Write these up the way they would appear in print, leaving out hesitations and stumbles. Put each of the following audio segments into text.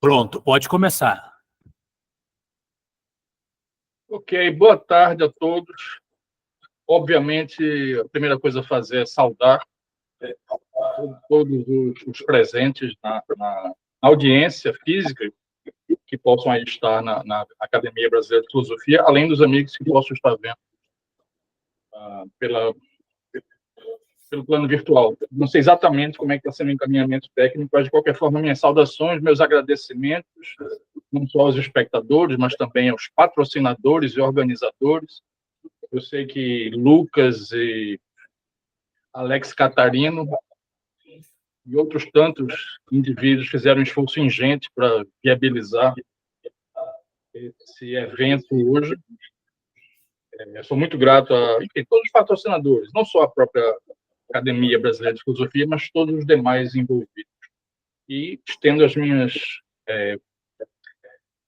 Pronto, pode começar. Ok, boa tarde a todos. Obviamente, a primeira coisa a fazer é saudar todos os presentes na audiência física que possam aí estar na Academia Brasileira de Filosofia, além dos amigos que possam estar vendo pelo plano virtual. Não sei exatamente como é que está sendo o encaminhamento técnico, mas, de qualquer forma, minhas saudações, meus agradecimentos, não só aos espectadores, mas também aos patrocinadores e organizadores. Eu sei que Lucas e Alex Catarino e outros tantos indivíduos fizeram um esforço ingente para viabilizar esse evento hoje. Eu sou muito grato a todos os patrocinadores, não só a própria Academia Brasileira de Filosofia, mas todos os demais envolvidos. E estendo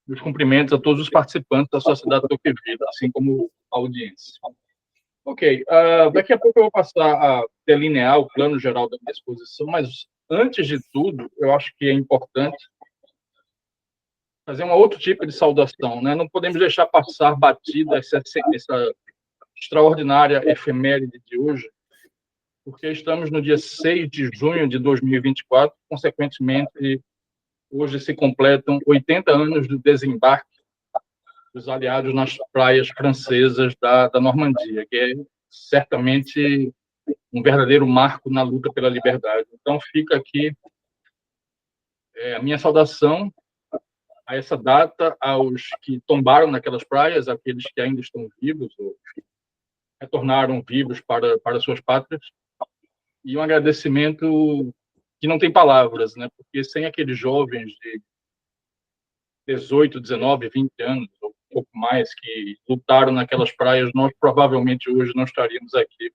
meus cumprimentos a todos os participantes da Sociedade Tocqueville, assim como a audiência. Ok, daqui a pouco eu vou passar a delinear o plano geral da minha exposição, mas, antes de tudo, eu acho que é importante fazer um outro tipo de saudação, né? Não podemos deixar passar batida essa extraordinária efeméride de hoje, porque estamos no dia 6 de junho de 2024, consequentemente, hoje se completam 80 anos do desembarque dos aliados nas praias francesas da Normandia, que é certamente um verdadeiro marco na luta pela liberdade. Então, fica aqui a minha saudação a essa data, aos que tombaram naquelas praias, aqueles que ainda estão vivos, ou retornaram vivos para suas pátrias, e um agradecimento que não tem palavras, né? Porque sem aqueles jovens de 18, 19, 20 anos, ou um pouco mais, que lutaram naquelas praias, nós provavelmente hoje não estaríamos aqui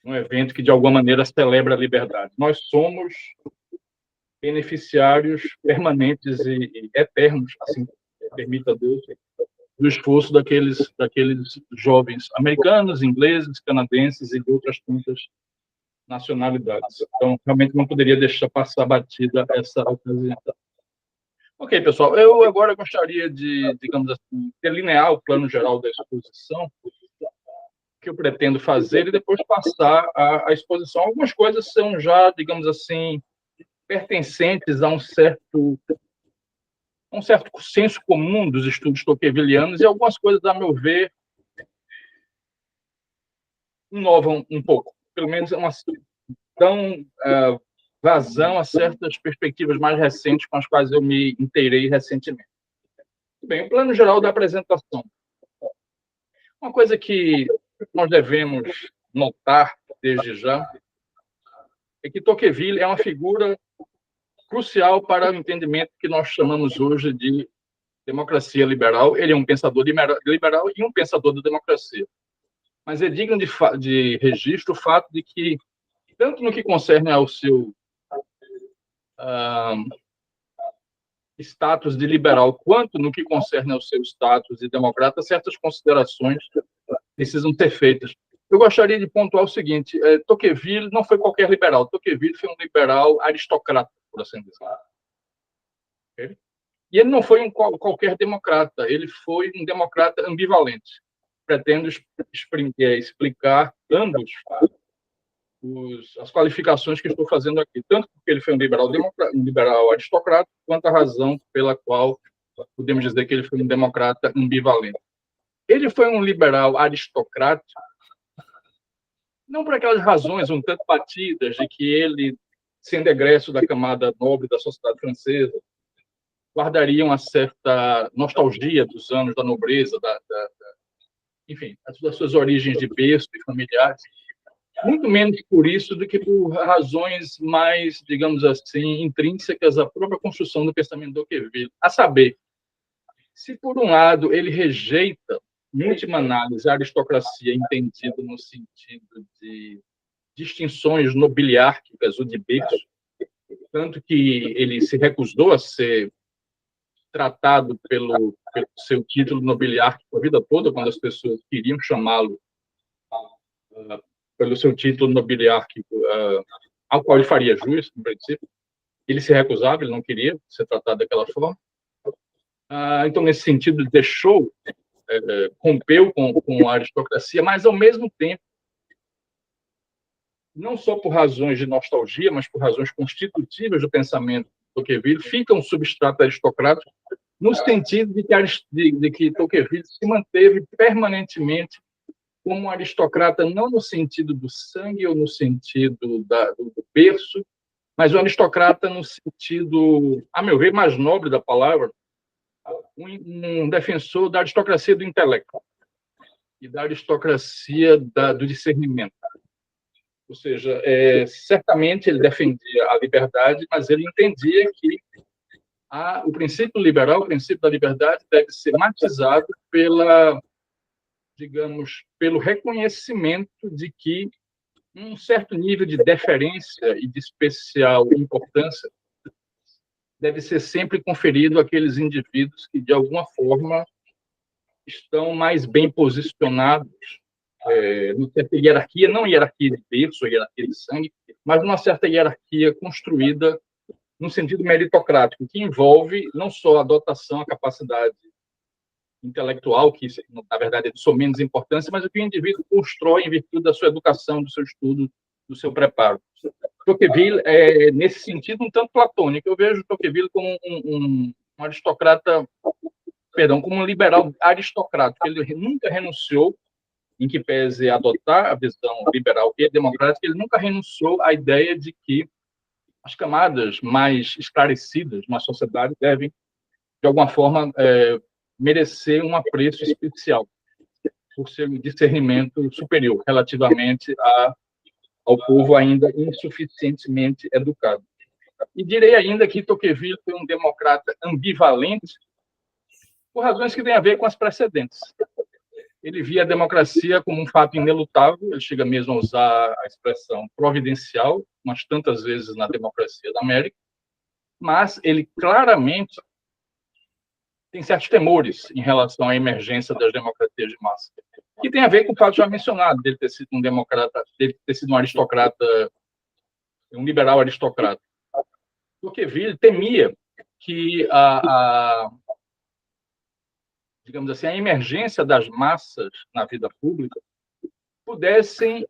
num evento que, de alguma maneira, celebra a liberdade. Nós somos beneficiários permanentes e eternos, assim permita Deus, do esforço daqueles jovens americanos, ingleses, canadenses e de outras tantas nacionalidades. Então, realmente não poderia deixar passar batida essa ocasião. Ok, pessoal, eu agora gostaria de, digamos assim, delinear o plano geral da exposição que eu pretendo fazer e depois passar à exposição. Algumas coisas são já, digamos assim, pertencentes a um certo senso comum dos estudos tocquevillianos, e algumas coisas, a meu ver, inovam um pouco, pelo menos dão vazão a certas perspectivas mais recentes com as quais eu me inteirei recentemente. Bem, o plano geral da apresentação. Uma coisa que nós devemos notar desde já é que Tocqueville é uma figura crucial para o entendimento que nós chamamos hoje de democracia liberal. Ele é um pensador liberal e um pensador da democracia. Mas é digno de registro o fato de que, tanto no que concerne ao seu status de liberal, quanto no que concerne ao seu status de democrata, certas considerações precisam ser feitas. Eu gostaria de pontuar o seguinte: Tocqueville não foi qualquer liberal. Tocqueville foi um liberal aristocrata, por assim dizer. Okay? E ele não foi qualquer democrata, ele foi um democrata ambivalente. Pretendo explicar ambos as qualificações que estou fazendo aqui, tanto porque ele foi um liberal aristocrata, quanto a razão pela qual podemos dizer que ele foi um democrata ambivalente. Ele foi um liberal aristocrata não por aquelas razões um tanto batidas de que ele, sendo egresso da camada nobre da sociedade francesa, guardaria uma certa nostalgia dos anos da nobreza, enfim, das suas origens de berço e familiares. Muito menos por isso do que por razões mais, digamos assim, intrínsecas à própria construção do pensamento do Tocqueville. A saber, se por um lado ele rejeita, em última análise, a aristocracia entendida no sentido de distinções nobiliárquicas ou de berço, tanto que ele se recusou a ser tratado pelo seu título nobiliárquico a vida toda, quando as pessoas queriam chamá-lo pelo seu título nobiliárquico, ao qual ele faria jus, no princípio. Ele se recusava, ele não queria ser tratado daquela forma. Então, nesse sentido, ele deixou, rompeu com a aristocracia, mas, ao mesmo tempo, não só por razões de nostalgia, mas por razões constitutivas do pensamento de Tocqueville, fica um substrato aristocrático, no sentido de que Tocqueville se manteve permanentemente como um aristocrata, não no sentido do sangue ou no sentido do berço, mas um aristocrata no sentido, a meu ver, mais nobre da palavra, um defensor da aristocracia do intelecto e da aristocracia do discernimento. Ou seja, certamente ele defendia a liberdade, mas ele entendia que o princípio liberal, o princípio da liberdade, deve ser matizado pelo reconhecimento de que um certo nível de deferência e de especial importância deve ser sempre conferido àqueles indivíduos que, de alguma forma, estão mais bem posicionados numa certa hierarquia, não hierarquia de berço, hierarquia de sangue, mas numa certa hierarquia construída no sentido meritocrático, que envolve não só a dotação, a capacidade intelectual, que, na verdade, é de sua menos importância, mas o que o indivíduo constrói em virtude da sua educação, do seu estudo, do seu preparo. Tocqueville é, nesse sentido, um tanto platônico. Eu vejo Tocqueville como um aristocrata, perdão, como um liberal aristocrático. Ele nunca renunciou, em que pese adotar a visão liberal e democrática, ele nunca renunciou à ideia de que as camadas mais esclarecidas na sociedade devem, de alguma forma, merecer um apreço especial por seu discernimento superior relativamente ao povo ainda insuficientemente educado. E direi ainda que Tocqueville foi um democrata ambivalente por razões que têm a ver com as precedentes. Ele via a democracia como um fato inelutável, ele chega mesmo a usar a expressão providencial, umas tantas vezes na democracia da América, mas ele claramente tem certos temores em relação à emergência das democracias de massa, que tem a ver com o fato já mencionado, dele ter sido um democrata, dele ter sido um aristocrata, um liberal aristocrata. Tocqueville temia que digamos assim, a emergência das massas na vida pública pudessem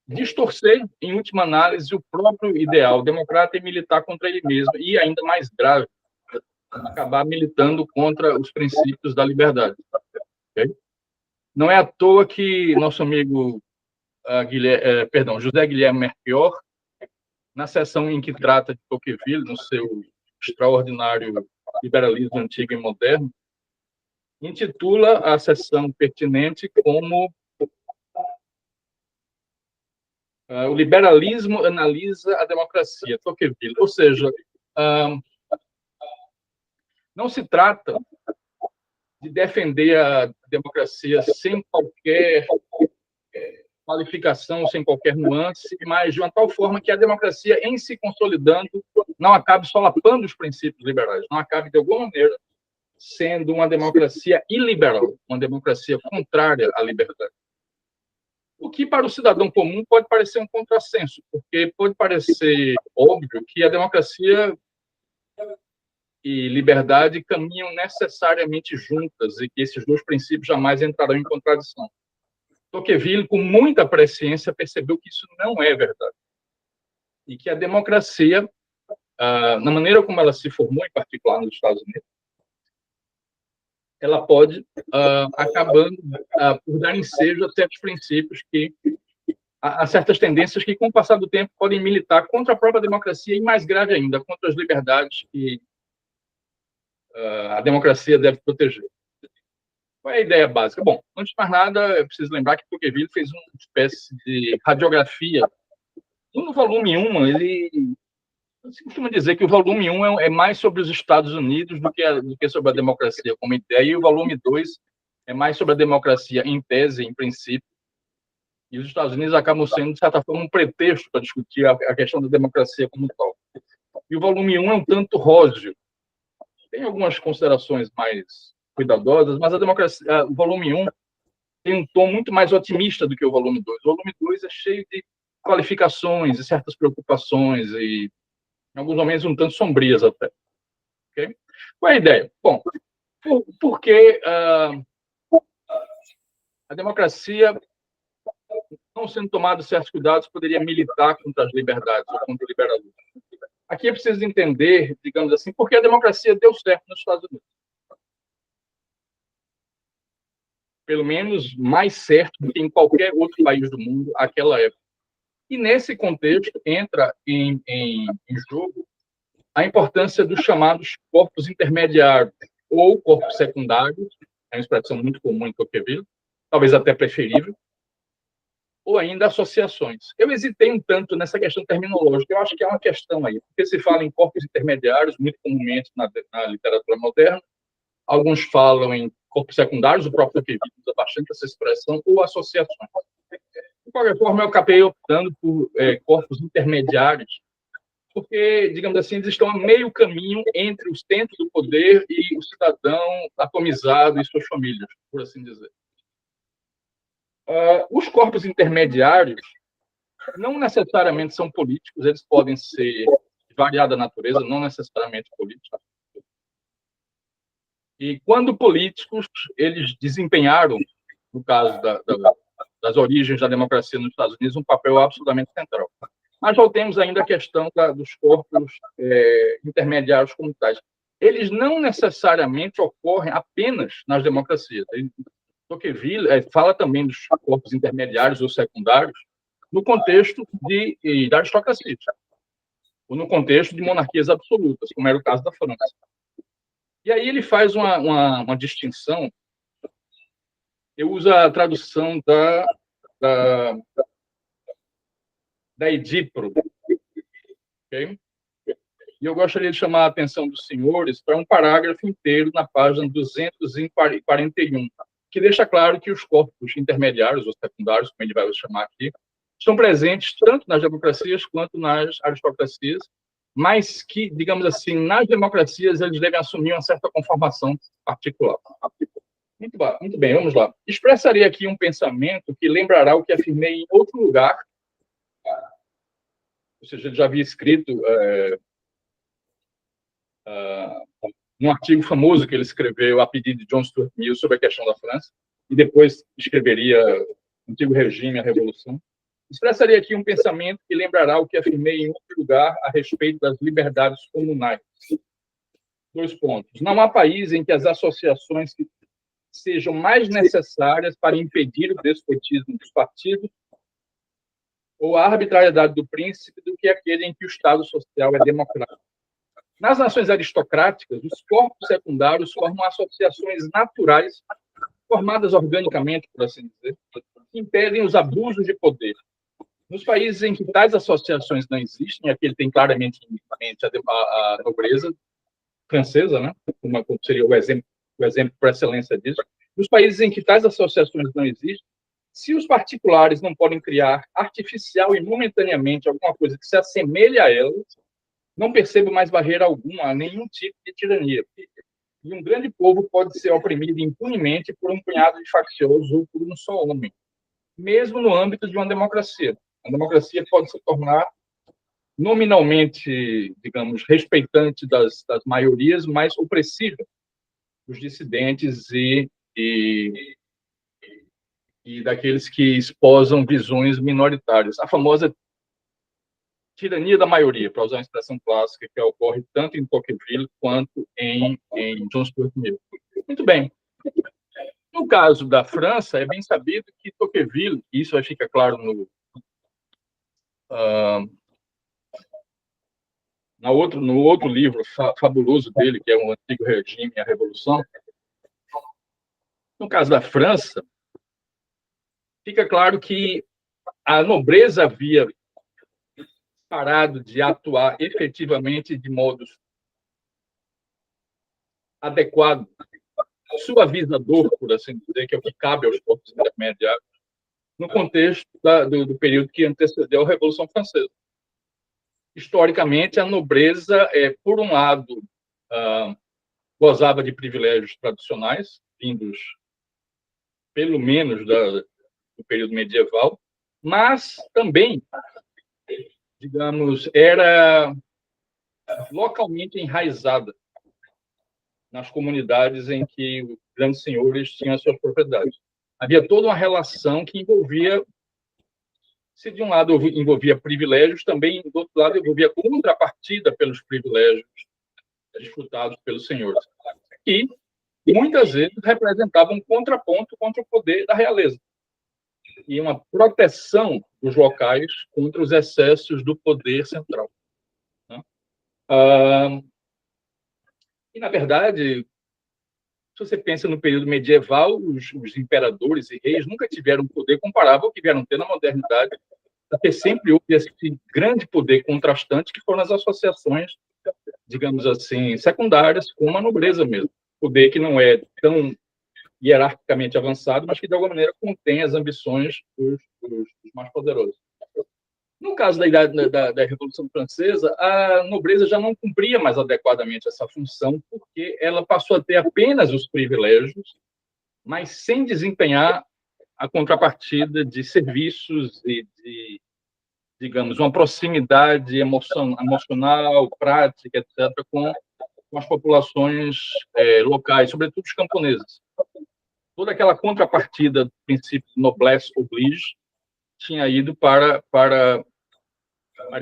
distorcer, em última análise, o próprio ideal democrata e militar contra ele mesmo, e, ainda mais grave, acabar militando contra os princípios da liberdade. Okay? Não é à toa que nosso amigo José Guilherme Melchior, na seção em que trata de Tocqueville, no seu extraordinário Liberalismo Antigo e Moderno, intitula a seção pertinente como o liberalismo analisa a democracia, Tocqueville. Ou seja, não se trata de defender a democracia sem qualquer qualificação, sem qualquer nuance, mas de uma tal forma que a democracia, em se consolidando, não acabe solapando os princípios liberais, não acabe, de alguma maneira, sendo uma democracia iliberal, uma democracia contrária à liberdade. O que, para o cidadão comum, pode parecer um contrassenso, porque pode parecer óbvio que a democracia e liberdade caminham necessariamente juntas e que esses dois princípios jamais entrarão em contradição. Tocqueville, com muita presciência, percebeu que isso não é verdade. E que a democracia, na maneira como ela se formou, em particular nos Estados Unidos, ela pode acabando por dar ensejo a certos princípios a certas tendências que, com o passar do tempo, podem militar contra a própria democracia e, mais grave ainda, contra as liberdades que a democracia deve proteger. Qual é a ideia básica? Bom, antes de mais nada, eu preciso lembrar que Tocqueville fez uma espécie de radiografia. No volume 1, se costuma dizer que o volume 1 é mais sobre os Estados Unidos do que sobre a democracia como ideia, e o volume 2 é mais sobre a democracia em tese, em princípio, e os Estados Unidos acabam sendo, de certa forma, um pretexto para discutir a questão da democracia como tal. E o volume 1 é um tanto róseo. Tem algumas considerações mais cuidadosas, mas o volume 1 tem um tom muito mais otimista do que o volume 2. O volume 2 é cheio de qualificações e certas preocupações e em alguns momentos um tanto sombrias até. Okay? Qual é a ideia? Bom, porque a democracia, não sendo tomados certos cuidados, poderia militar contra as liberdades ou contra o liberalismo. Aqui é preciso entender, digamos assim, porque a democracia deu certo nos Estados Unidos. Pelo menos mais certo do que em qualquer outro país do mundo naquela época. E nesse contexto entra em jogo a importância dos chamados corpos intermediários ou corpos secundários, é uma expressão muito comum em Tocqueville, talvez até preferível, ou ainda associações. Eu hesitei um tanto nessa questão terminológica, eu acho que é uma questão aí, porque se fala em corpos intermediários, muito comumente na literatura moderna, alguns falam em corpos secundários, o próprio Tocqueville usa bastante essa expressão, ou associações. De qualquer forma, eu acabei optando por corpos intermediários, porque, digamos assim, eles estão a meio caminho entre os tentos do poder e o cidadão atomizado e suas famílias, por assim dizer. Os corpos intermediários não necessariamente são políticos, eles podem ser de variada natureza, não necessariamente políticos. E quando políticos, eles desempenharam, no caso das origens da democracia nos Estados Unidos, um papel absolutamente central. Mas voltemos ainda à questão dos corpos intermediários como tais. Eles não necessariamente ocorrem apenas nas democracias. Tocqueville fala também dos corpos intermediários ou secundários no contexto da aristocracia, ou no contexto de monarquias absolutas, como era o caso da França. E aí ele faz uma distinção. Eu uso a tradução da Edipro, ok? E eu gostaria de chamar a atenção dos senhores para um parágrafo inteiro na página 241, que deixa claro que os corpos intermediários ou secundários, como ele vai chamar aqui, estão presentes tanto nas democracias quanto nas aristocracias, mas que, digamos assim, nas democracias eles devem assumir uma certa conformação particular. Muito bem, vamos lá. Expressarei aqui um pensamento que lembrará o que afirmei em outro lugar, ou seja, ele já havia escrito num artigo famoso que ele escreveu a pedido de John Stuart Mill sobre a questão da França, e depois escreveria o Antigo Regime e a Revolução. Expressaria aqui um pensamento que lembrará o que afirmei em outro lugar a respeito das liberdades comunais. 2 pontos. Não há país em que as associações que sejam mais necessárias para impedir o despotismo dos partidos ou a arbitrariedade do príncipe do que aquele em que o Estado social é democrático. Nas nações aristocráticas, os corpos secundários formam associações naturais, formadas organicamente, por assim dizer, que impedem os abusos de poder. Nos países em que tais associações não existem, aqui ele tem claramente em mente a nobreza francesa, né? Como seria o exemplo por excelência disso. Nos países em que tais associações não existem, se os particulares não podem criar artificial e momentaneamente alguma coisa que se assemelhe a elas, não percebo mais barreira alguma a nenhum tipo de tirania. E um grande povo pode ser oprimido impunemente por um punhado de facciosos ou por um só homem, mesmo no âmbito de uma democracia. A democracia pode se tornar nominalmente, digamos, respeitante das maiorias, mas opressiva dos dissidentes e daqueles que esposam visões minoritárias. A famosa tirania da maioria, para usar uma expressão clássica que ocorre tanto em Tocqueville quanto em John Stuart Mill. Muito bem. No caso da França, é bem sabido que Tocqueville, e isso fica claro no outro livro fabuloso dele, que é O Antigo Regime e a Revolução. No caso da França, fica claro que a nobreza havia parado de atuar efetivamente de modo adequado, suavizador, por assim dizer, que é o que cabe aos corpos intermediários, no contexto do período que antecedeu a Revolução Francesa. Historicamente, a nobreza, por um lado, gozava de privilégios tradicionais, vindos pelo menos do período medieval, mas também, digamos, era localmente enraizada nas comunidades em que os grandes senhores tinham as suas propriedades. Havia toda uma relação que envolvia, se de um lado envolvia privilégios, também do outro lado envolvia contrapartida pelos privilégios desfrutados pelos senhores. E muitas vezes representavam um contraponto contra o poder da realeza e uma proteção dos locais contra os excessos do poder central. Né? E, na verdade, se você pensa no período medieval, os imperadores e reis nunca tiveram um poder comparável ao que vieram ter na modernidade, porque sempre houve esse grande poder contrastante que foram as associações, digamos assim, secundárias, com uma nobreza mesmo. Poder que não é tão hierarquicamente avançado, mas que, de alguma maneira, contém as ambições dos mais poderosos. No caso da Revolução Francesa, a nobreza já não cumpria mais adequadamente essa função, porque ela passou a ter apenas os privilégios, mas sem desempenhar a contrapartida de serviços e de, digamos, uma proximidade emocional, prática, etc., com as populações locais, sobretudo os camponeses. Toda aquela contrapartida do princípio de noblesse oblige tinha ido para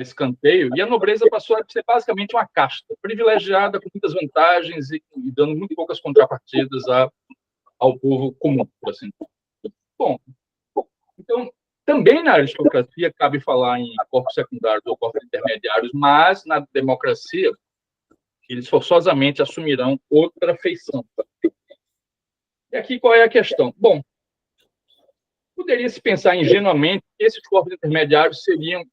escanteio, e a nobreza passou a ser basicamente uma casta, privilegiada, com muitas vantagens e dando muito poucas contrapartidas ao povo comum, por assim dizer. Bom, então, também na aristocracia cabe falar em corpos secundários ou corpos intermediários, mas na democracia eles forçosamente assumirão outra feição. E aqui qual é a questão? Bom, poderia-se pensar ingenuamente que esses corpos intermediários seriam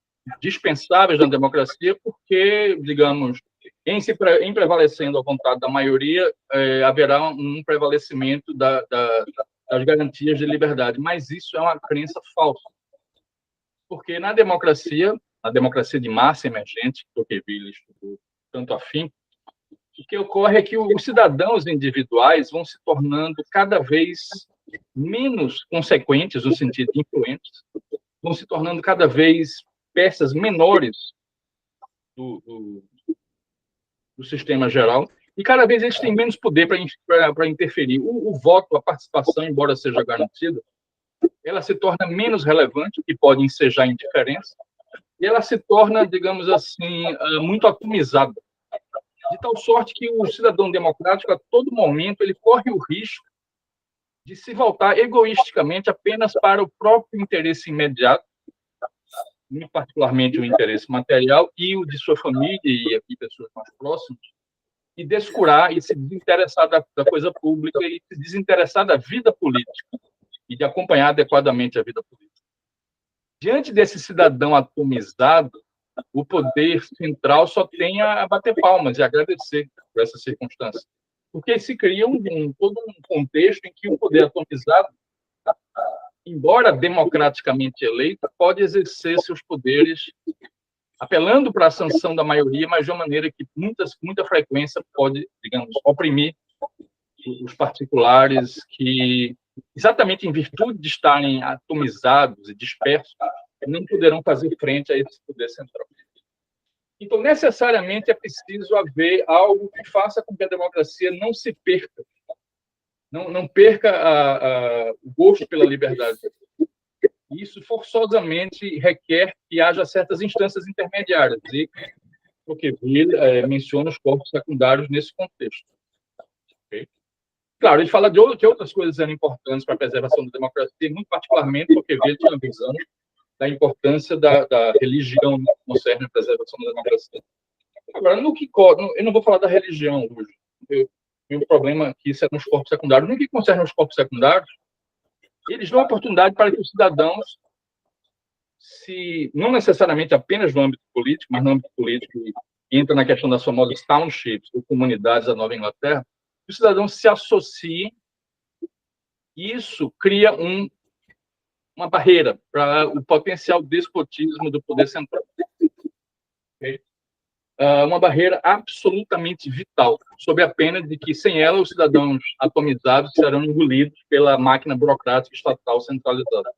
dispensáveis na democracia porque, digamos, em prevalecendo a vontade da maioria, haverá um prevalecimento das garantias de liberdade. Mas isso é uma crença falsa. Porque na democracia de massa emergente, que Tocqueville estudou tanto afim, o que ocorre é que os cidadãos individuais vão se tornando cada vez menos consequentes, no sentido de influentes, vão se tornando cada vez peças menores do sistema geral, e cada vez eles têm menos poder para interferir. O voto, a participação, embora seja garantida, ela se torna menos relevante, o que pode ensejar indiferença, e ela se torna, digamos assim, muito atomizada, de tal sorte que o cidadão democrático, a todo momento, ele corre o risco de se voltar egoisticamente apenas para o próprio interesse imediato, muito particularmente o interesse material e o de sua família e aqui pessoas mais próximas, e descurar e se desinteressar da coisa pública e se desinteressar da vida política e de acompanhar adequadamente a vida política. Diante desse cidadão atomizado, o poder central só tem a bater palmas e agradecer por essa circunstância. Porque se cria todo um contexto em que o poder atomizado, embora democraticamente eleito, pode exercer seus poderes apelando para a sanção da maioria, mas de uma maneira que muita frequência pode, digamos, oprimir os particulares que, exatamente em virtude de estarem atomizados e dispersos, não poderão fazer frente a esse poder central. Então, necessariamente, é preciso haver algo que faça com que a democracia não se perca, não perca o gosto pela liberdade. Isso forçosamente requer que haja certas instâncias intermediárias, e Tocqueville menciona os corpos secundários nesse contexto. Okay? Claro, ele fala de outras coisas eram importantes para a preservação da democracia, muito particularmente Tocqueville tinha a visão da importância da religião que concerne a preservação da democracia. Agora, eu não vou falar da religião hoje. O problema aqui é nos corpos secundários. No que concerne os corpos secundários, eles dão oportunidade para que os cidadãos, não necessariamente apenas no âmbito político, mas no âmbito político entra na questão das famosas townships, ou comunidades da Nova Inglaterra, que os cidadãos se associem, e isso cria uma barreira para o potencial despotismo do poder central. Okay? Uma barreira absolutamente vital, sob a pena de que, sem ela, os cidadãos atomizados serão engolidos pela máquina burocrática estatal centralizada.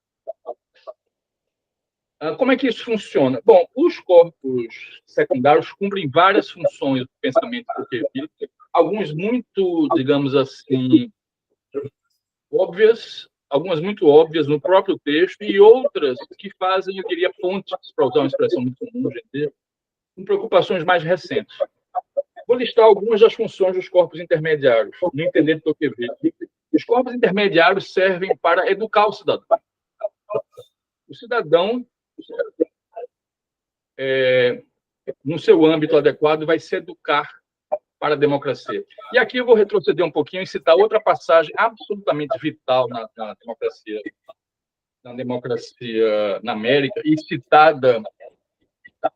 Como é que isso funciona? Bom, os corpos secundários cumprem várias funções do pensamento Tocqueville, alguns muito, digamos assim, óbvias, algumas muito óbvias no próprio texto e outras que fazem, eu diria, pontes, para usar uma expressão muito comum hoje em dia, com preocupações mais recentes. Vou listar algumas das funções dos corpos intermediários, no entender de Tocqueville. Os corpos intermediários servem para educar o cidadão. O cidadão, no seu âmbito adequado, vai se educar para a democracia. E aqui eu vou retroceder um pouquinho e citar outra passagem absolutamente vital na democracia na América, e citada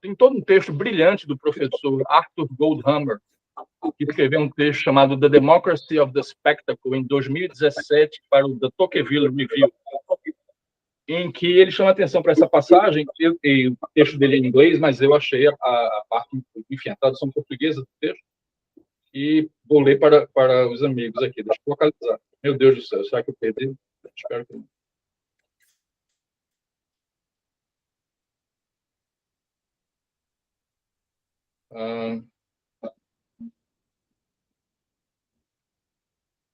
em todo um texto brilhante do professor Arthur Goldhammer, que escreveu um texto chamado The Democracy of the Spectacle, em 2017, para o The Tocqueville Review, em que ele chama atenção para essa passagem. O texto dele é em inglês, mas eu achei a parte, enfim, a tradução portuguesa do texto, e vou ler para os amigos aqui. Deixa eu localizar. Meu Deus do céu, será que eu perdi? Espero que não.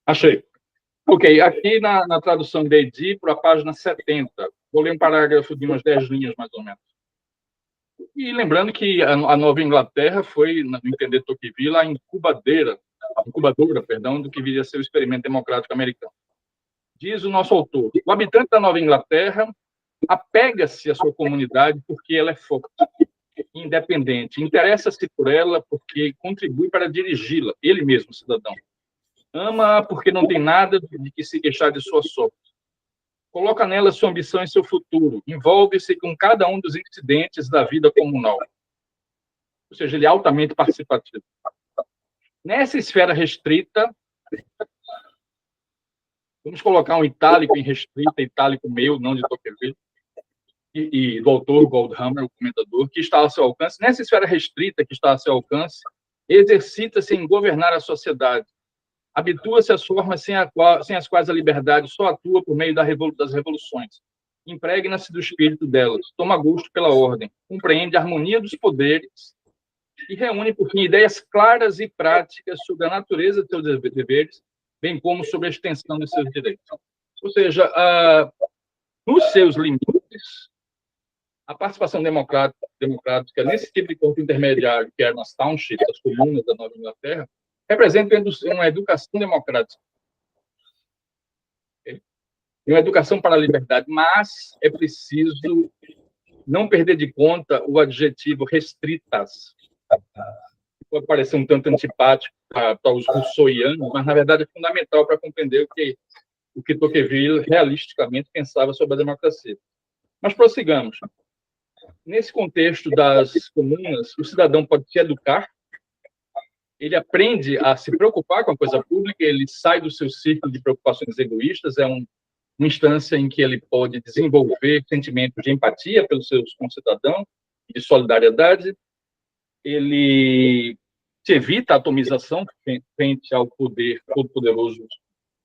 Achei. Ok, aqui na tradução de Edi, para a página 70. Vou ler um parágrafo de umas 10 linhas, mais ou menos. E lembrando que a Nova Inglaterra foi, no entender de Tocqueville, a incubadora, do que viria a ser o experimento democrático americano. Diz o nosso autor: o habitante da Nova Inglaterra apega-se à sua comunidade porque ela é forte, independente, interessa-se por ela porque contribui para dirigi-la, ele mesmo, cidadão. Ama-a porque não tem nada de que se queixar de sua sorte. Coloca nela sua ambição e seu futuro. Envolve-se com cada um dos incidentes da vida comunal. Ou seja, ele é altamente participativo. Nessa esfera restrita, vamos colocar um itálico em restrita, itálico meu, não de Tocqueville, e do autor Goldhammer, o comentador, que está ao seu alcance. Nessa esfera restrita que está ao seu alcance, exercita-se em governar a sociedade. Habitua-se às formas sem as quais a liberdade só atua por meio das revoluções. Impregna-se do espírito delas, toma gosto pela ordem, compreende a harmonia dos poderes e reúne, por fim, ideias claras e práticas sobre a natureza de seus deveres, bem como sobre a extensão de seus direitos. Ou seja, nos seus limites, a participação democrática nesse tipo de corpo intermediário, que eram as townships, as comunas da Nova Inglaterra, representa uma educação democrática. Uma educação para a liberdade, mas é preciso não perder de conta o adjetivo restritas. Pode parecer um tanto antipático para os rousseauianos, mas, na verdade, é fundamental para compreender o que Tocqueville realisticamente pensava sobre a democracia. Mas prossigamos. Nesse contexto das comunas, o cidadão pode se educar, ele aprende a se preocupar com a coisa pública, ele sai do seu círculo de preocupações egoístas, é uma instância em que ele pode desenvolver sentimentos de empatia pelos seus concidadãos, de solidariedade, ele se evita a atomização frente ao poder todo-poderoso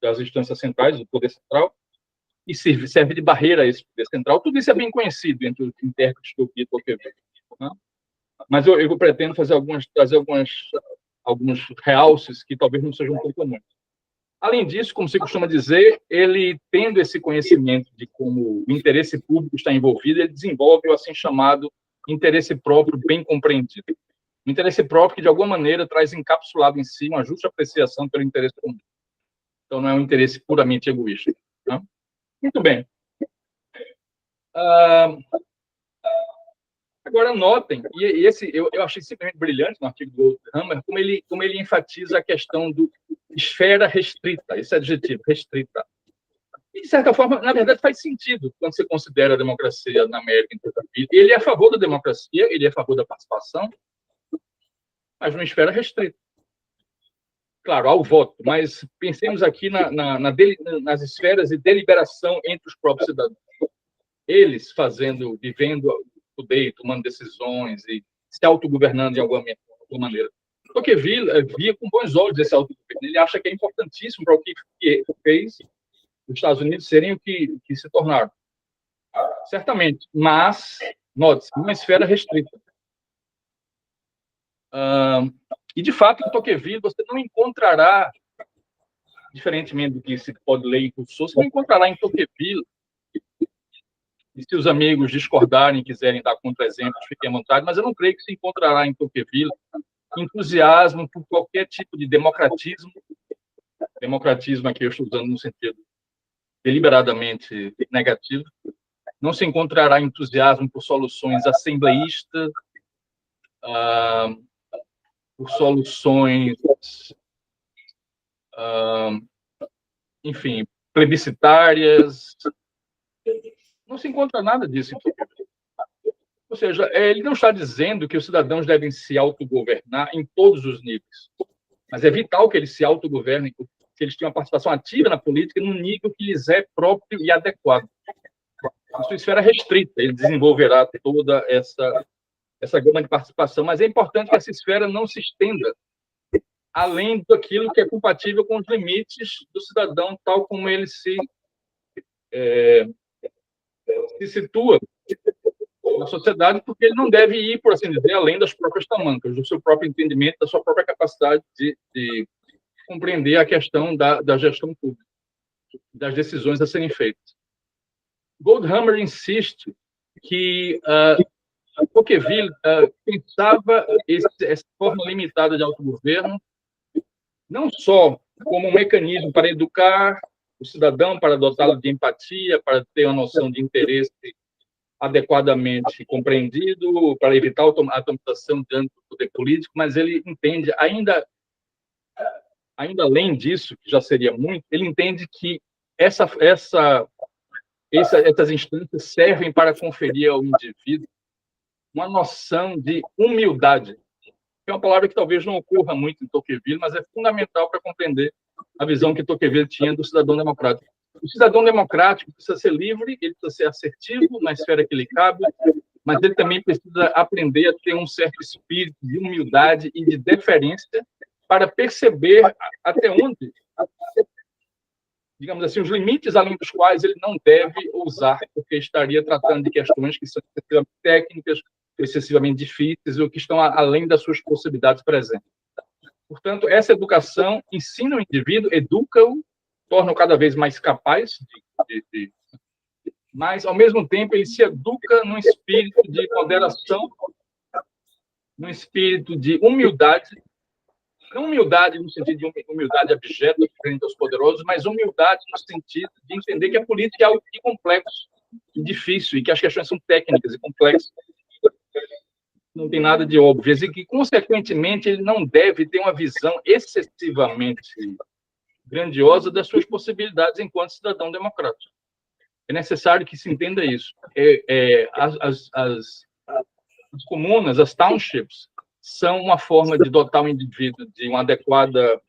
das instâncias centrais, do poder central, e serve de barreira a esse poder central. Tudo isso é bem conhecido entre os intérpretes que eu vi Tocqueville. Né? Mas eu pretendo trazer alguns realces que talvez não sejam tão comuns. Além disso, como se costuma dizer, ele, tendo esse conhecimento de como o interesse público está envolvido, ele desenvolve o assim chamado interesse próprio bem compreendido. O interesse próprio que, de alguma maneira, traz encapsulado em si uma justa apreciação pelo interesse comum. Então, não é um interesse puramente egoísta. Né? Muito bem. Agora, notem, e esse eu achei simplesmente brilhante no artigo do Hammer, como ele enfatiza a questão do esfera restrita, esse adjetivo, restrita. E, de certa forma, na verdade, faz sentido quando você considera a democracia na América. Ele é a favor da democracia, ele é a favor da participação, mas numa esfera restrita. Claro, ao voto, mas pensemos aqui nas esferas de deliberação entre os próprios cidadãos. Eles vivendo o poder, tomando decisões e se autogovernando de alguma maneira. Tocqueville via com bons olhos esse autogoverno. Ele acha que é importantíssimo para o que fez os Estados Unidos serem o que se tornaram. Certamente, mas, note-se, uma esfera restrita. E, de fato, em Tocqueville, você não encontrará, diferentemente do que se pode ler em Rousseau, você não encontrará em Tocqueville, e se os amigos discordarem e quiserem dar contra-exemplos, fiquem à vontade, mas eu não creio que se encontrará em Tocqueville entusiasmo por qualquer tipo de democratismo aqui eu estou usando no sentido deliberadamente negativo, não se encontrará entusiasmo por soluções assembleístas, por soluções, enfim, plebiscitárias. Não se encontra nada disso em Tocqueville. Ou seja, ele não está dizendo que os cidadãos devem se autogovernar em todos os níveis, mas é vital que eles se autogovernem, que eles tenham uma participação ativa na política no nível que lhes é próprio e adequado. Na sua esfera restrita, ele desenvolverá toda essa gama de participação, mas é importante que essa esfera não se estenda além daquilo que é compatível com os limites do cidadão, tal como ele se situa na sociedade, porque ele não deve ir, por assim dizer, além das próprias tamancas, do seu próprio entendimento, da sua própria capacidade de compreender a questão da gestão pública, das decisões a serem feitas. Goldhammer insiste que Tocqueville pensava essa forma limitada de autogoverno não só como um mecanismo para educar o cidadão, para dotá-lo de empatia, para ter uma noção de interesse adequadamente compreendido, para evitar a atomização diante do poder político, mas ele entende, ainda além disso, que já seria muito, ele entende que essas instâncias servem para conferir ao indivíduo uma noção de humildade, que é uma palavra que talvez não ocorra muito em Tocqueville, mas é fundamental para compreender a visão que Tocqueville tinha do cidadão democrático. O cidadão democrático precisa ser livre, ele precisa ser assertivo na esfera que lhe cabe, mas ele também precisa aprender a ter um certo espírito de humildade e de deferência para perceber até onde, digamos assim, os limites além dos quais ele não deve ousar, porque estaria tratando de questões que são excessivamente técnicas, excessivamente difíceis ou que estão além das suas possibilidades presentes. Portanto, essa educação ensina o indivíduo, educa-o, torna-o cada vez mais capaz mas, ao mesmo tempo, ele se educa num espírito de moderação, num espírito de humildade, não humildade no sentido de humildade abjeta frente aos poderosos, mas humildade no sentido de entender que a política é algo complexo e difícil, e que as questões são técnicas e complexas, não tem nada de óbvio, e que, consequentemente, ele não deve ter uma visão excessivamente grandiosa das suas possibilidades enquanto cidadão democrático. É necessário que se entenda isso. As comunas, as townships, são uma forma de dotar o indivíduo de um adequado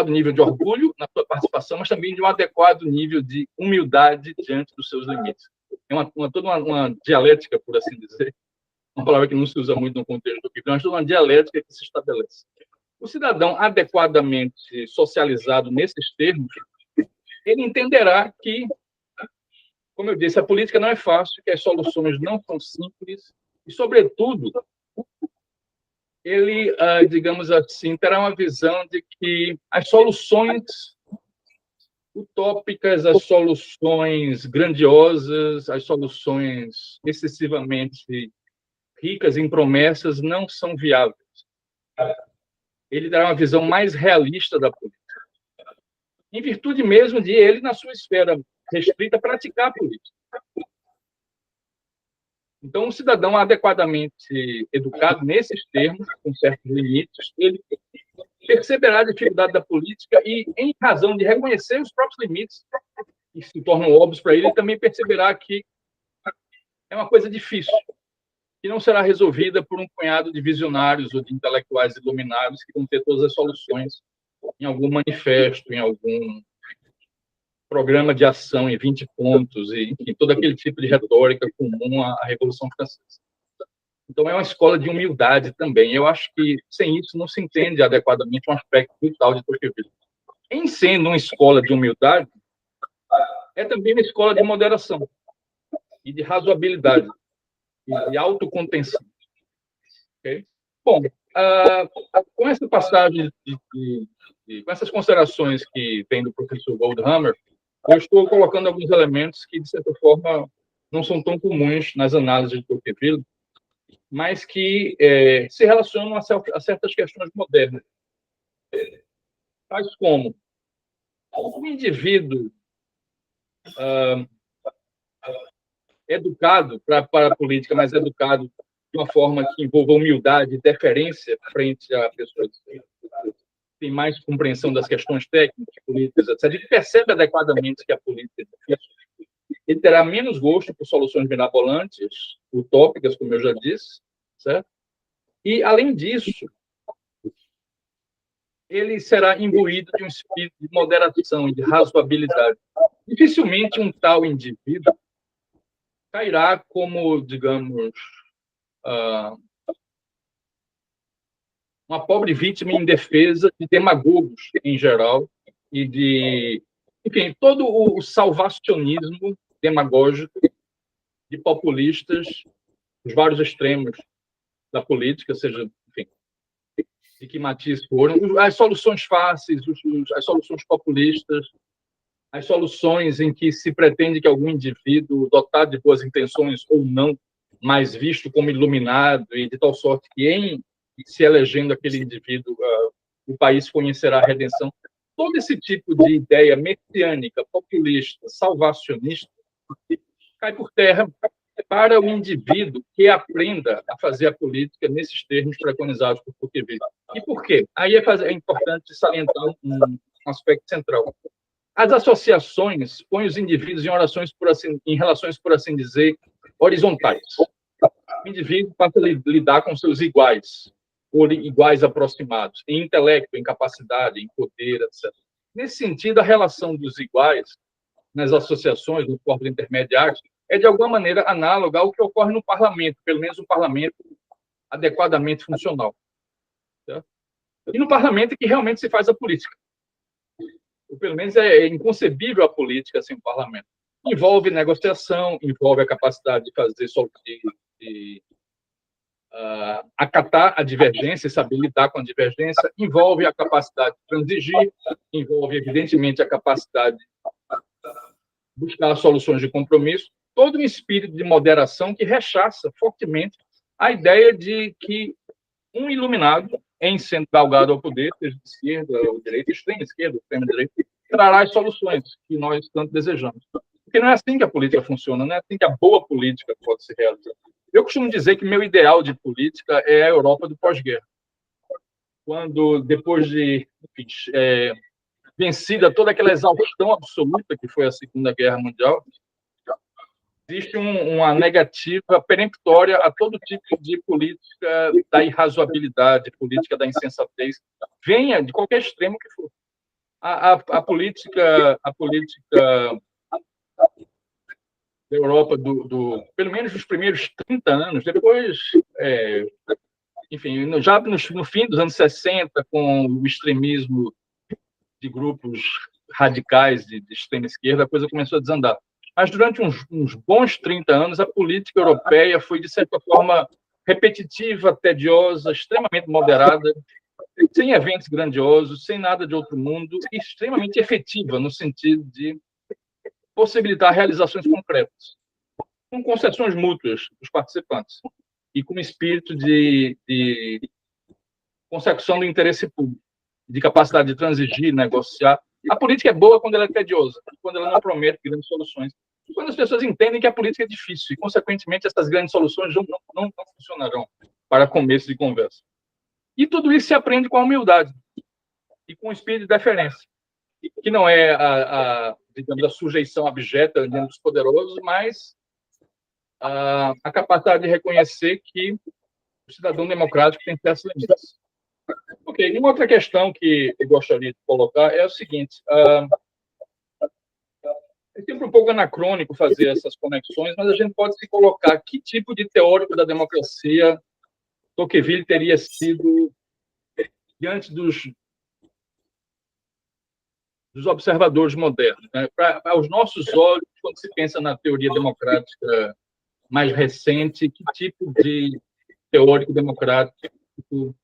nível de orgulho na sua participação, mas também de um adequado nível de humildade diante dos seus limites. É toda uma dialética, por assim dizer, uma palavra que não se usa muito no contexto do Kipling, mas toda uma dialética que se estabelece. O cidadão adequadamente socializado nesses termos, ele entenderá que, como eu disse, a política não é fácil, que as soluções não são simples e, sobretudo, ele, digamos assim, terá uma visão de que as soluções utópicas, as soluções grandiosas, as soluções excessivamente ricas em promessas não são viáveis. Ele terá uma visão mais realista da política, em virtude mesmo de ele, na sua esfera restrita, praticar a política. Então, um cidadão adequadamente educado nesses termos, com certos limites, ele perceberá a dificuldade da política e, em razão de reconhecer os próprios limites, que se tornam óbvios para ele, também perceberá que é uma coisa difícil, que não será resolvida por um punhado de visionários ou de intelectuais iluminados que vão ter todas as soluções em algum manifesto, em algum programa de ação em 20 pontos, e enfim, todo aquele tipo de retórica comum à Revolução Francesa. Então, é uma escola de humildade também. Eu acho que, sem isso, não se entende adequadamente um aspecto vital de Tocqueville. Em sendo uma escola de humildade, é também uma escola de moderação e de razoabilidade e de autocontenção. Okay? Bom, com essa passagem, com essas considerações que vem do professor Goldhammer, eu estou colocando alguns elementos que, de certa forma, não são tão comuns nas análises de Tocqueville, mas que se relacionam a certas questões modernas. Tais como o indivíduo educado para a política, mas educado de uma forma que envolva humildade e deferência frente a pessoas que têm mais compreensão das questões técnicas, políticas, etc., e que percebe adequadamente que a política é difícil, ele terá menos gosto por soluções mirabolantes, utópicas, como eu já disse, certo? E, além disso, ele será imbuído de um espírito de moderação e de razoabilidade. Dificilmente um tal indivíduo cairá como, digamos, uma pobre vítima indefesa de demagogos, em geral, e de, enfim, todo o salvacionismo demagógico de populistas dos vários extremos da política, seja, enfim, de que matiz foram, as soluções fáceis, as soluções populistas, as soluções em que se pretende que algum indivíduo, dotado de boas intenções ou não, mas visto como iluminado, e de tal sorte que, em se elegendo aquele indivíduo, o país conhecerá a redenção. Todo esse tipo de ideia messiânica, populista, salvacionista, cai por terra para o indivíduo que aprenda a fazer a política nesses termos preconizados por Tocqueville. E por quê? Aí é importante salientar um aspecto central. As associações põem os indivíduos em relações, por assim dizer, horizontais. O indivíduo passa a lidar com seus iguais, ou iguais aproximados, em intelecto, em capacidade, em poder, etc. Nesse sentido, a relação dos iguais nas associações, nos corpos intermediários, é, de alguma maneira, análoga ao que ocorre no parlamento, pelo menos um parlamento adequadamente funcional. Certo? E no parlamento é que realmente se faz a política. Ou, pelo menos, é inconcebível a política sem o parlamento. Envolve negociação, envolve a capacidade de fazer acatar a divergência, saber lidar com a divergência, envolve a capacidade de transigir, envolve, evidentemente, a capacidade de buscar soluções de compromisso, todo um espírito de moderação que rechaça fortemente a ideia de que um iluminado, em sendo galgado ao poder, seja de esquerda ou direita, extrema esquerda, extrema direita, trará as soluções que nós tanto desejamos. Porque não é assim que a política funciona, não é assim que a boa política pode se realizar. Eu costumo dizer que meu ideal de política é a Europa do pós-guerra. Quando, depois de vencida toda aquela exaustão absoluta que foi a Segunda Guerra Mundial, existe uma negativa peremptória a todo tipo de política da irrazoabilidade, política da insensatez, venha de qualquer extremo que for. A política da Europa, pelo menos nos primeiros 30 anos, depois, enfim, já no fim dos anos 60, com o extremismo de grupos radicais de extrema esquerda, a coisa começou a desandar. Mas durante uns bons 30 anos, a política europeia foi, de certa forma, repetitiva, tediosa, extremamente moderada, sem eventos grandiosos, sem nada de outro mundo, e extremamente efetiva, no sentido de possibilitar realizações concretas, com concessões mútuas dos participantes, e com espírito de consecução do interesse público, de capacidade de transigir, negociar. A política é boa quando ela é tediosa, quando ela não promete grandes soluções. E quando as pessoas entendem que a política é difícil e, consequentemente, essas grandes soluções não funcionarão para começo de conversa. E tudo isso se aprende com a humildade e com o espírito de deferência, que não é digamos, a sujeição abjeta diante dos poderosos, mas a capacidade de reconhecer que o cidadão democrático tem certos limites. Ok, uma outra questão que eu gostaria de colocar é o seguinte: é sempre um pouco anacrônico fazer essas conexões, mas a gente pode se colocar que tipo de teórico da democracia Tocqueville teria sido diante dos observadores modernos. Né? Para os nossos olhos, quando se pensa na teoria democrática mais recente, que tipo de teórico democrático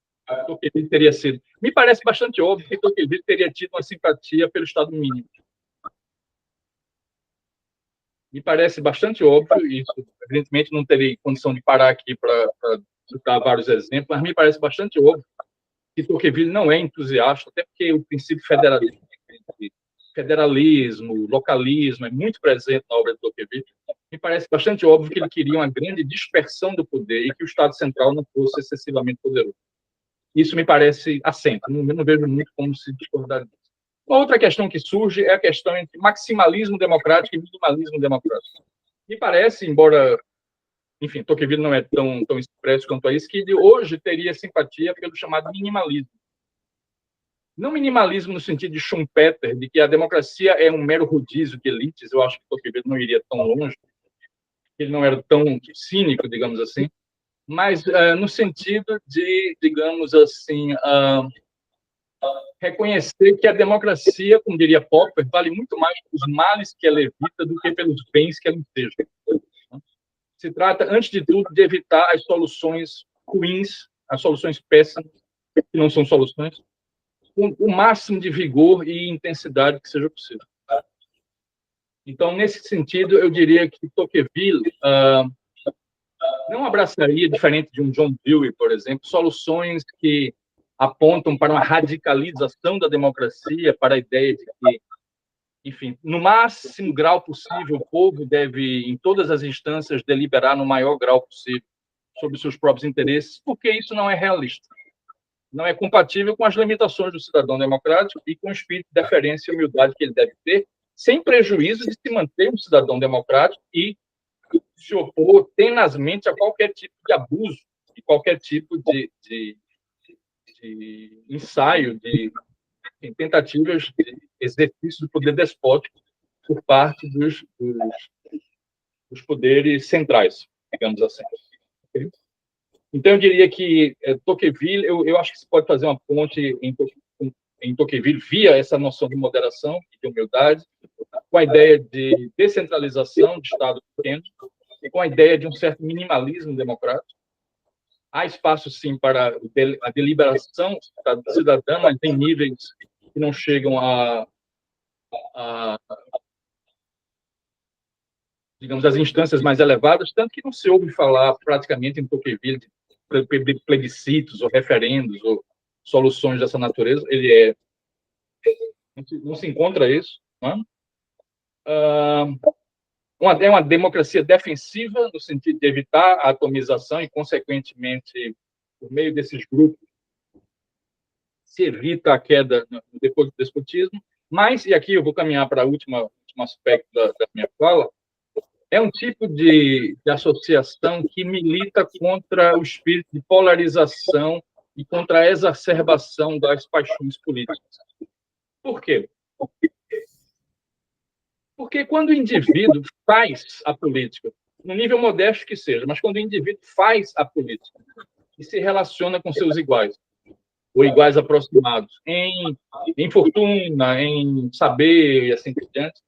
Tocqueville teria sido? Me parece bastante óbvio que Tocqueville teria tido uma simpatia pelo Estado mínimo. Me parece bastante óbvio, isso, evidentemente não teria condição de parar aqui para citar vários exemplos, mas me parece bastante óbvio que Tocqueville não é entusiasta, até porque o princípio federalismo, localismo é muito presente na obra de Tocqueville. Me parece bastante óbvio que ele queria uma grande dispersão do poder e que o Estado Central não fosse excessivamente poderoso. Isso me parece assente, não vejo muito como se discordar disso. Uma outra questão que surge é a questão entre maximalismo democrático e minimalismo democrático. Me parece, embora, enfim, Tocqueville não é tão expresso quanto a isso, que ele hoje teria simpatia pelo chamado minimalismo. Não minimalismo no sentido de Schumpeter, de que a democracia é um mero rodízio de elites, eu acho que Tocqueville não iria tão longe, ele não era tão cínico, digamos assim, mas no sentido de, digamos assim, reconhecer que a democracia, como diria Popper, vale muito mais pelos males que ela evita do que pelos bens que ela enseja. Se trata, antes de tudo, de evitar as soluções ruins, as soluções péssimas, que não são soluções, com o máximo de vigor e intensidade que seja possível. Então, nesse sentido, eu diria que Tocqueville não abraçaria, diferente de um John Dewey, por exemplo, soluções que apontam para uma radicalização da democracia, para a ideia de que, enfim, no máximo grau possível, o povo deve, em todas as instâncias, deliberar no maior grau possível sobre seus próprios interesses, porque isso não é realista. Não é compatível com as limitações do cidadão democrático e com o espírito de deferência e humildade que ele deve ter, sem prejuízo de se manter um cidadão democrático e se opor tenazmente a qualquer tipo de abuso, e qualquer tipo de ensaio, de tentativas de exercício do poder despótico por parte dos poderes centrais, digamos assim. Então, eu diria que Tocqueville, eu acho que se pode fazer uma ponte em Tocqueville via essa noção de moderação e de humildade, com a ideia de descentralização de Estado pequeno, e com a ideia de um certo minimalismo democrático. Há espaço, sim, para a deliberação cidadã, mas em níveis que não chegam digamos, às instâncias mais elevadas, tanto que não se ouve falar praticamente em Tocqueville de plebiscitos ou referendos ou soluções dessa natureza. Não se encontra isso. Não é? É uma democracia defensiva, no sentido de evitar a atomização e, consequentemente, por meio desses grupos, se evita a queda depois do despotismo. Mas, e aqui eu vou caminhar para o último aspecto da minha fala, é um tipo de associação que milita contra o espírito de polarização e contra a exacerbação das paixões políticas. Por quê? Porque quando o indivíduo faz a política, no nível modesto que seja, mas quando o indivíduo faz a política e se relaciona com seus iguais, ou iguais aproximados, em fortuna, em saber e assim por diante,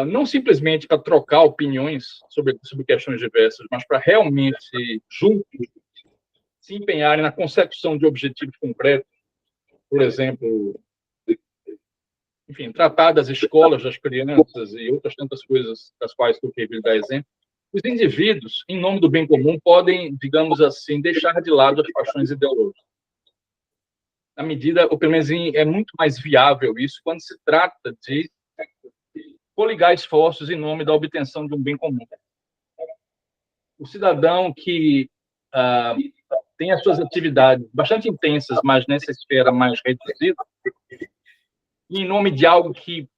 não simplesmente para trocar opiniões sobre questões diversas, mas para realmente, juntos, se empenharem na consecução de objetivos concretos, por exemplo, enfim, tratar das escolas, das crianças e outras tantas coisas das quais Tocqueville dá exemplo, os indivíduos, em nome do bem comum, podem, digamos assim, deixar de lado as paixões ideológicas. Na medida, ou pelo menos é muito mais viável isso quando se trata de coligar esforços em nome da obtenção de um bem comum. O cidadão que tem as suas atividades bastante intensas, mas nessa esfera mais reduzida, e em nome de algo que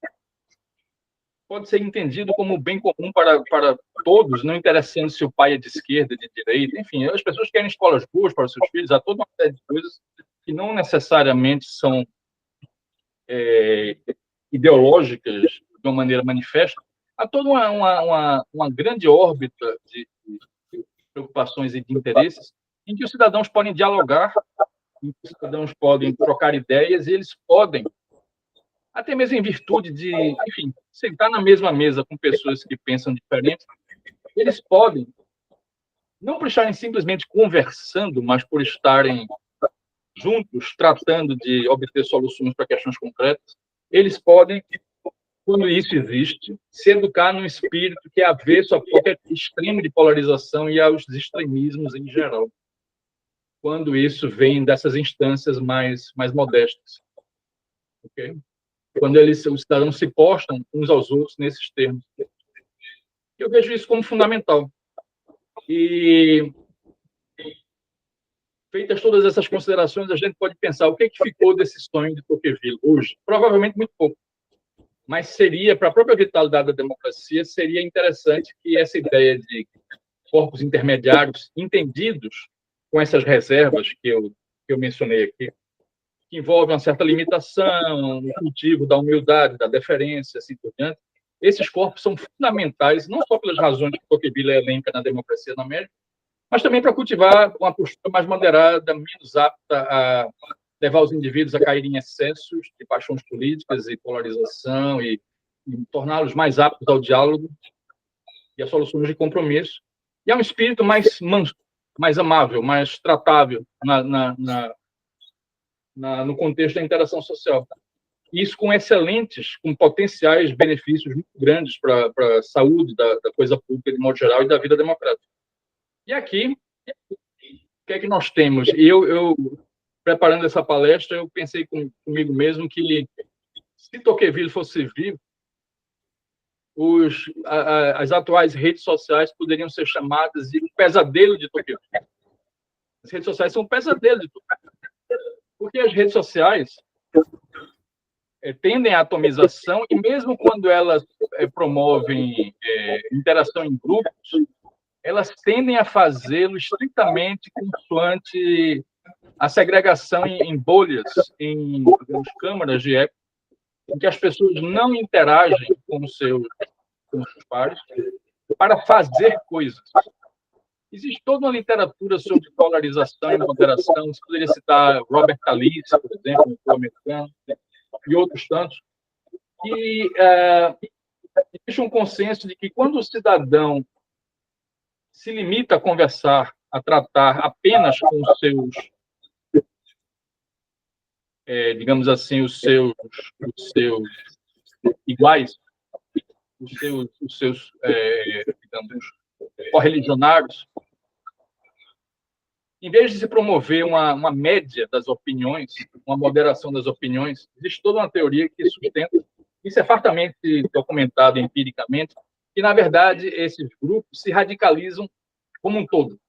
pode ser entendido como bem comum para todos, não interessando se o pai é de esquerda, de direita, enfim, as pessoas querem escolas boas para os seus filhos, há toda uma série de coisas que não necessariamente são ideológicas de uma maneira manifesta, há toda uma grande órbita de preocupações e de interesses em que os cidadãos podem dialogar em que os cidadãos podem trocar ideias e eles podem, até mesmo em virtude de, enfim, sentar na mesma mesa com pessoas que pensam diferente, eles podem, não por estarem simplesmente conversando, mas por estarem juntos, tratando de obter soluções para questões concretas, eles podem, quando isso existe, se educar num espírito que é avesso a qualquer extremo de polarização e aos extremismos em geral, quando isso vem dessas instâncias mais modestas. Okay? Quando os cidadãos se postam uns aos outros nesses termos. Eu vejo isso como fundamental. E, feitas todas essas considerações, a gente pode pensar o que ficou desse sonho de Tocqueville hoje? Provavelmente muito pouco. Mas seria, para a própria vitalidade da democracia, seria interessante que essa ideia de corpos intermediários entendidos com essas reservas que eu mencionei aqui, que envolvem uma certa limitação, o cultivo da humildade, da deferência, assim por diante, esses corpos são fundamentais, não só pelas razões que Tocqueville elenca na Democracia na América, mas também para cultivar uma postura mais moderada, menos apta a levar os indivíduos a caírem em excessos de paixões políticas e polarização e torná-los mais aptos ao diálogo e a soluções de compromisso. E é um espírito mais manso, mais amável, mais tratável no contexto da interação social. Isso com excelentes, com potenciais benefícios muito grandes para a saúde da coisa pública de modo geral e da vida democrática. E aqui, o que é que nós temos? Eu preparando essa palestra, eu pensei comigo mesmo que, se Tocqueville fosse vivo, as atuais redes sociais poderiam ser chamadas de pesadelo de Tocqueville. As redes sociais são um pesadelo de Tocqueville. Porque as redes sociais tendem à atomização e, mesmo quando elas promovem interação em grupos, elas tendem a fazê-lo estritamente consoante a segregação em bolhas, em câmaras de eco, em que as pessoas não interagem com os seus pares para fazer coisas. Existe toda uma literatura sobre polarização e moderação. Você poderia citar Robert Calice, por exemplo, um americano, e outros tantos, que existe um consenso de que, quando o cidadão se limita a conversar, a tratar apenas com os seus, digamos assim, os seus iguais, os seus digamos, correligionários, em vez de se promover uma média das opiniões, uma moderação das opiniões, existe toda uma teoria que sustenta, isso é fartamente documentado empiricamente, que, na verdade, esses grupos se radicalizam como um todo.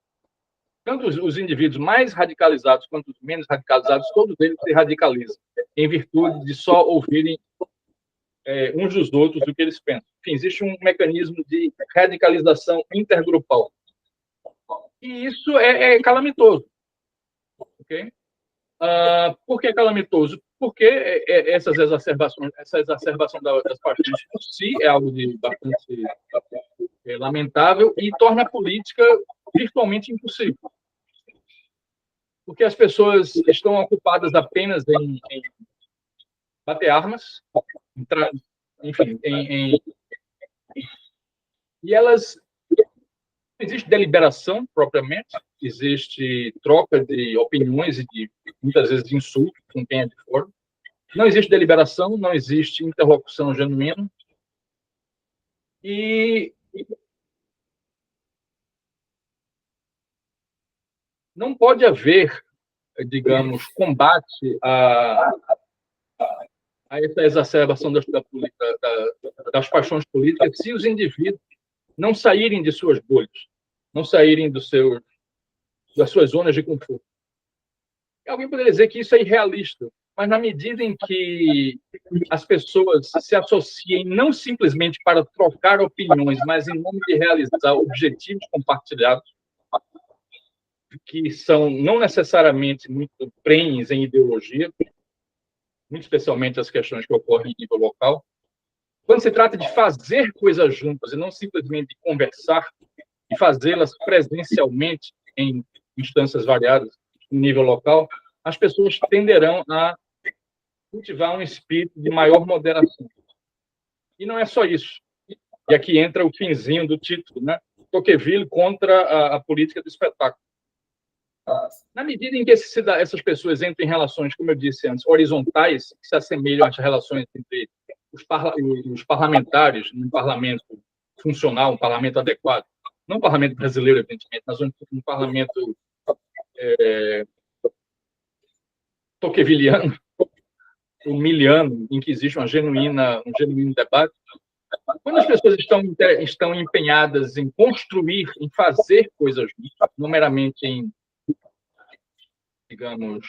Tanto os indivíduos mais radicalizados quanto os menos radicalizados, todos eles se radicalizam, em virtude de só ouvirem uns dos outros o que eles pensam. Enfim, existe um mecanismo de radicalização intergrupal. E isso é calamitoso. Okay? Por que calamitoso? Porque essa exacerbação das paixões por si é algo de bastante lamentável e torna a política virtualmente impossível. Porque as pessoas estão ocupadas apenas em bater armas, enfim, e elas... Não existe deliberação propriamente, existe troca de opiniões e muitas vezes de insultos com quem é de fora. Não existe deliberação, não existe interlocução genuína. E não pode haver, digamos, combate a essa exacerbação das paixões políticas se os indivíduos não saírem de suas bolhas, não saírem das suas zonas de conforto. Alguém poderia dizer que isso é irrealista, mas na medida em que as pessoas se associem não simplesmente para trocar opiniões, mas em nome de realizar objetivos compartilhados, que são não necessariamente muito prenhes em ideologia, muito especialmente as questões que ocorrem em nível local, quando se trata de fazer coisas juntas e não simplesmente de conversar e fazê-las presencialmente em instâncias variadas, em nível local, as pessoas tenderão a cultivar um espírito de maior moderação. E não é só isso. E aqui entra o finzinho do título, né? Tocqueville contra a política do espetáculo. Na medida em que essas pessoas entram em relações, como eu disse antes, horizontais, que se assemelham às relações entre os parlamentares, num parlamento funcional, um parlamento adequado, não um parlamento brasileiro, evidentemente, mas um parlamento tocqueviliano, o miliano, em que existe um genuíno debate. Quando as pessoas estão empenhadas em construir, em fazer coisas, não meramente em, digamos,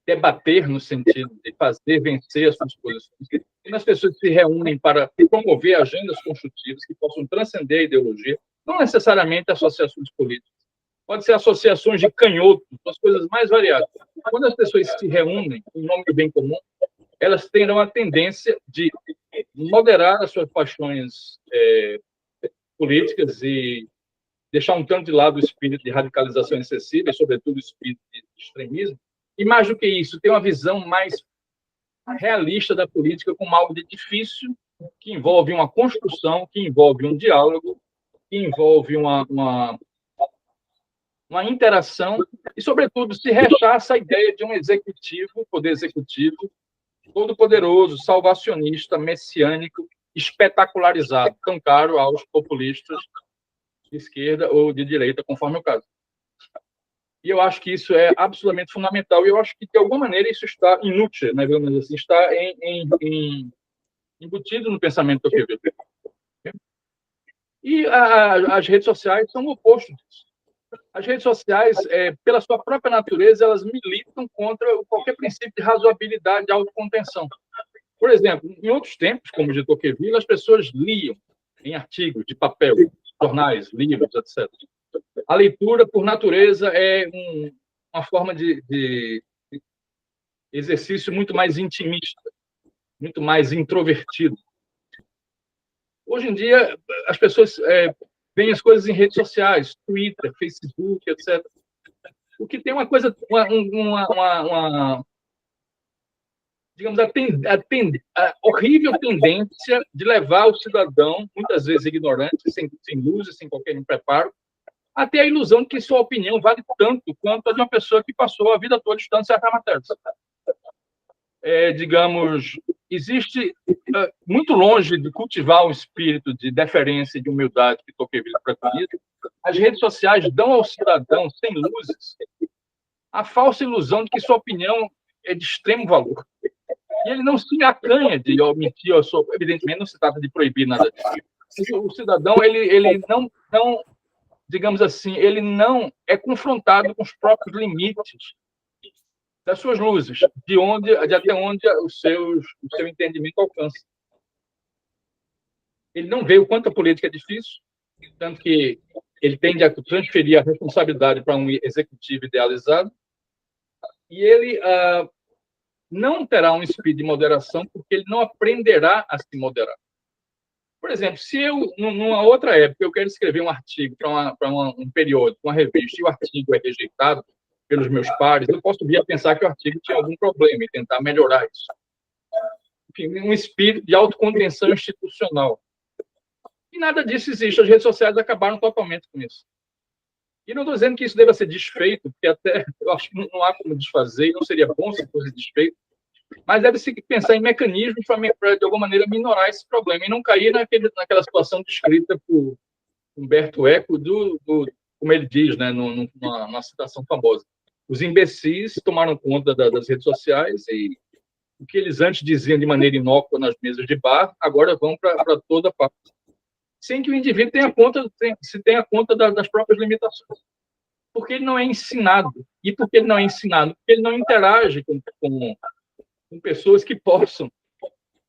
debater no sentido de fazer vencer as suas posições, quando as pessoas se reúnem para promover agendas construtivas que possam transcender a ideologia, não necessariamente associações políticas, pode ser associações de canhotos, as coisas mais variadas. Quando as pessoas se reúnem em nome do bem comum, elas terão a tendência de moderar as suas paixões políticas e deixar um tanto de lado o espírito de radicalização excessiva e, sobretudo, o espírito de extremismo. E, mais do que isso, ter uma visão mais realista da política como algo de difícil, que envolve uma construção, que envolve um diálogo, que envolve uma interação e, sobretudo, se rechaça a ideia de um executivo, poder executivo, todo-poderoso, salvacionista, messiânico, espetacularizado, tão caro aos populistas de esquerda ou de direita, conforme o caso. E eu acho que isso é absolutamente fundamental. E eu acho que, de alguma maneira, isso está inútil, né, assim, está embutido no pensamento Tocqueville. E as redes sociais são o oposto disso. As redes sociais, pela sua própria natureza, elas militam contra qualquer princípio de razoabilidade e autocontenção. Por exemplo, em outros tempos, como o de Tocqueville, as pessoas liam em artigos de papel, jornais, livros, etc. A leitura, por natureza, é uma forma de exercício muito mais intimista, muito mais introvertido. Hoje em dia, as pessoas veem as coisas em redes sociais, Twitter, Facebook, etc. O que tem uma coisa, digamos, a horrível tendência de levar o cidadão, muitas vezes ignorante, sem luz e sem qualquer preparo, a ter a ilusão de que sua opinião vale tanto quanto a de uma pessoa que passou a vida toda estudando certa matéria. Digamos, existe, muito longe de cultivar um espírito de deferência e de humildade que Tocqueville preconiza, as redes sociais dão ao cidadão, sem luzes, a falsa ilusão de que sua opinião é de extremo valor. E ele não se acanha de omitir a sua... Evidentemente, não se trata de proibir nada disso. O cidadão, ele não, digamos assim, ele não é confrontado com os próprios limites das suas luzes, de até onde o seu entendimento alcança. Ele não vê o quanto a política é difícil, tanto que ele tende a transferir a responsabilidade para um executivo idealizado, e ele não terá um espírito de moderação, porque ele não aprenderá a se moderar. Por exemplo, se eu, numa outra época, eu quero escrever um artigo para um periódico, uma revista, e o artigo é rejeitado pelos meus pares, eu posso vir a pensar que o artigo tinha algum problema e tentar melhorar isso. Enfim, um espírito de autocontenção institucional. E nada disso existe. As redes sociais acabaram totalmente com isso. E não estou dizendo que isso deva ser desfeito, porque até eu acho que não há como desfazer, e não seria bom se fosse desfeito, mas deve-se pensar em mecanismos para, de alguma maneira, minorar esse problema e não cair naquela situação descrita por Humberto Eco, como ele diz, né, numa citação famosa. Os imbecis tomaram conta das redes sociais e o que eles antes diziam de maneira inócua nas mesas de bar, agora vão para toda parte. Sem que o indivíduo tenha conta das próprias limitações. Porque ele não é ensinado. E por que ele não é ensinado? Porque ele não interage com pessoas que possam,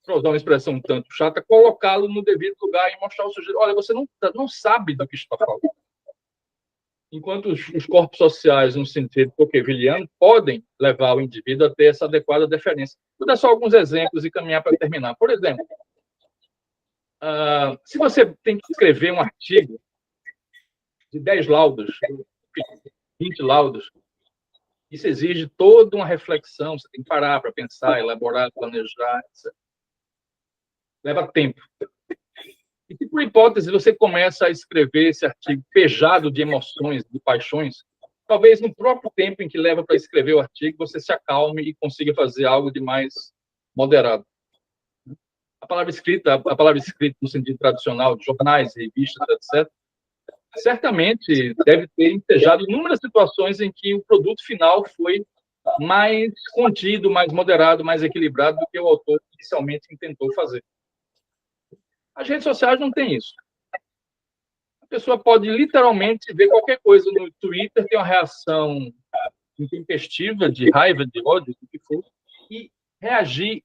para usar uma expressão um tanto chata, colocá-lo no devido lugar e mostrar ao sujeito, olha, você não sabe do que está falando. Enquanto os corpos sociais, no sentido tocqueviliano, podem levar o indivíduo a ter essa adequada deferência. Vou dar só alguns exemplos e caminhar para terminar. Por exemplo, se você tem que escrever um artigo de 10 laudas, 20 laudas, Isso exige toda uma reflexão, você tem que parar para pensar, elaborar, planejar, etc. Leva tempo. E se, por hipótese, você começa a escrever esse artigo pejado de emoções, de paixões, talvez no próprio tempo em que leva para escrever o artigo, você se acalme e consiga fazer algo de mais moderado. A palavra escrita no sentido tradicional, de jornais, revistas, etc., certamente deve ter ensejado inúmeras situações em que o produto final foi mais contido, mais moderado, mais equilibrado do que o autor inicialmente intentou fazer. As redes sociais não têm isso. A pessoa pode literalmente ver qualquer coisa no Twitter, ter uma reação intempestiva, de raiva, de ódio, do que for, e reagir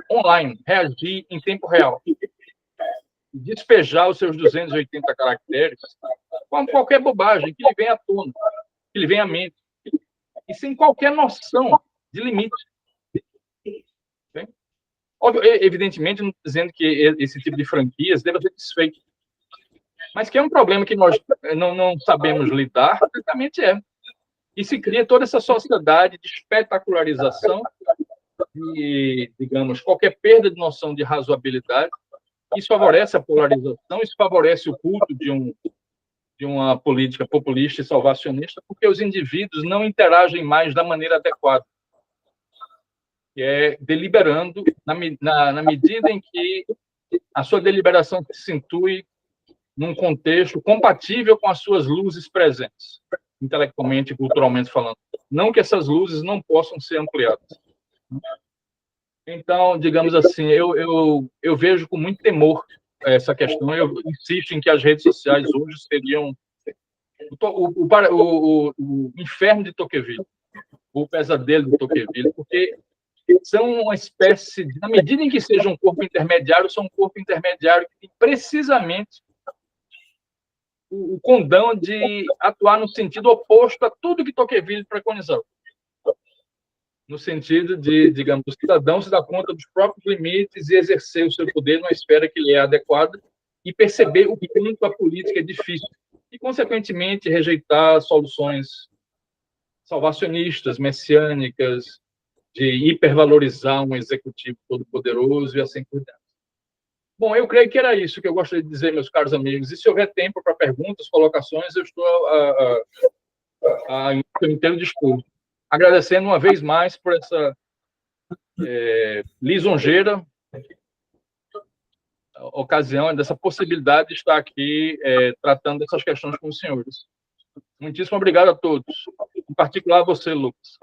online, reagir em tempo real. Despejar os seus 280 caracteres com qualquer bobagem que lhe venha à tona, que lhe venha à mente, e sem qualquer noção de limite. Okay? Óbvio, evidentemente, não estou dizendo que esse tipo de franquias deva ser desfeito, mas que é um problema que nós não sabemos lidar, certamente é. E se cria toda essa sociedade de espetacularização, de, digamos, qualquer perda de noção de razoabilidade. Isso favorece a polarização, isso favorece o culto de uma política populista e salvacionista, porque os indivíduos não interagem mais da maneira adequada, que é deliberando na medida em que a sua deliberação se situe num contexto compatível com as suas luzes presentes, intelectualmente e culturalmente falando. Não que essas luzes não possam ser ampliadas. Então, digamos assim, eu vejo com muito temor essa questão. Eu insisto em que as redes sociais hoje seriam o inferno de Tocqueville, o pesadelo de Tocqueville, porque são uma espécie de, na medida em que seja um corpo intermediário, são um corpo intermediário que tem precisamente o condão de atuar no sentido oposto a tudo que Tocqueville preconizou. No sentido de, digamos, o cidadão se dar conta dos próprios limites e exercer o seu poder numa esfera que lhe é adequada e perceber o quanto a política é difícil e, consequentemente, rejeitar soluções salvacionistas, messiânicas, de hipervalorizar um executivo todo-poderoso e assim por diante. Bom, eu creio que era isso que eu gostaria de dizer, meus caros amigos. E se houver tempo para perguntas, colocações, eu estou inteiro dispor. Agradecendo uma vez mais por essa lisonjeira ocasião, dessa possibilidade de estar aqui tratando dessas questões com os senhores. Muitíssimo obrigado a todos, em particular a você, Lucas.